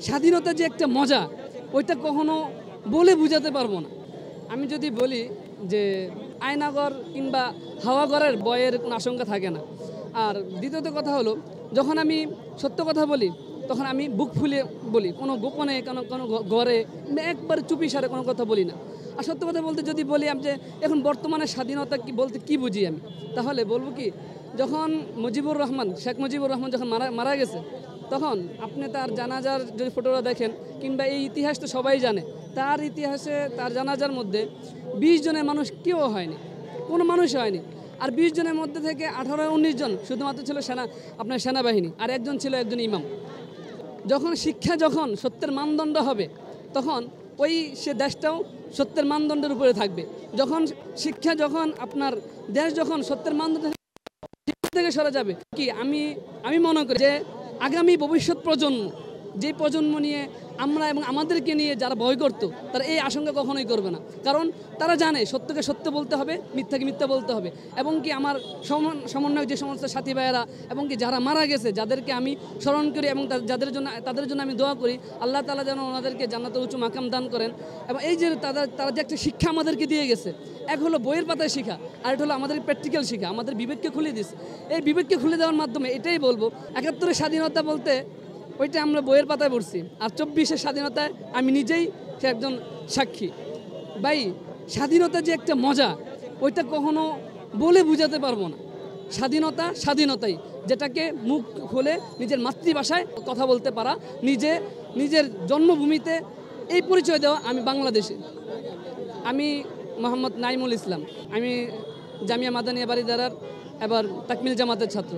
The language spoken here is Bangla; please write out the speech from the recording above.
স্বাধীনতা যে একটা মজা ওইটা কখনো বলে বুঝাতে পারবো না। আমি যদি বলি যে আয়নাঘর কিংবা হাওয়াঘরের বয়ের কোনো আশঙ্কা থাকে না। আর দ্বিতীয়ত কথা হলো, যখন আমি সত্য কথা বলি তখন আমি বুক ফুলে বলি, কোনো গোপনে কোনো কোনো ঘরে একবার চুপি সারে কোনো কথা বলি না। আর সত্য কথা বলতে যদি বলি আমি যে এখন বর্তমানে স্বাধীনতা কি বলতে কি বুঝি আমি, তাহলে বলবো কি, যখন শেখ মুজিবুর রহমান যখন মারা গেছে, তখন আপনি তার জানাজার যদি ফটোটা দেখেন কিংবা এই ইতিহাস তো সবাই জানে, তার ইতিহাসে তার জানাজার মধ্যে 20 জনের মানুষ কেউ হয়নি, কোনো মানুষ হয়নি। আর 20 জনের মধ্যে থেকে 18-19 জন শুধুমাত্র ছিল সেনাবাহিনী, আর একজন ছিল একজন ইমাম। যখন শিক্ষা যখন সত্যের মানদণ্ড হবে, তখন সে দেশটাও সত্যের মানদণ্ডের উপরে থাকবে। যখন শিক্ষা যখন আপনার দেশ যখন সত্যের মানদণ্ড থেকে সরে যাবে, কি আমি মনে করি যে আগামী ভবিষ্যৎ প্রজন্ম, যে প্রজন্ম নিয়ে আমরা এবং আমাদেরকে নিয়ে যারা ভয় করত, তারা এই আশঙ্কা কখনোই করবে না। কারণ তারা জানে সত্যকে সত্য বলতে হবে, মিথ্যাকে মিথ্যা বলতে হবে। এবং কি আমার সমন্বয়ক যে সমস্ত সাথী ভাইয়েরা এবং কি যারা মারা গেছে, যাদেরকে আমি স্মরণ করি এবং তাদের জন্য আমি দোয়া করি, আল্লাহ তাআলা যেন ওনাদেরকে জান্নাতুল উঁচু মাকাম দান করেন। এবং এই যে তারা যে একটা শিক্ষা আমাদেরকে দিয়ে গেছে, এক হলো বইয়ের পাতায় শিখা, আর এটা হলো আমাদের প্র্যাকটিক্যাল শিখা, আমাদের বিবেককে খুলে দিস। এই বিবেককে খুলে দেওয়ার মাধ্যমে এটাই বলবো, 71-এর স্বাধীনতা বলতে ওইটা আমরা বইয়ের পাতায় পড়ছি, আর 24-এর স্বাধীনতায় আমি নিজেই সে একজন সাক্ষী। ভাই, স্বাধীনতা যে একটা মজা ওইটা কখনো বলে বুঝাতে পারবো না। স্বাধীনতাই, যেটাকে মুখ খুলে নিজের মাতৃভাষায় কথা বলতে পারা, নিজের জন্মভূমিতে এই পরিচয় দেওয়া, আমি বাংলাদেশে। আমি মোহাম্মদ নাইমুল ইসলাম, আমি জামিয়া মাদানিয়া বাড়িদারার এবার তাকমিল জামাতের ছাত্র।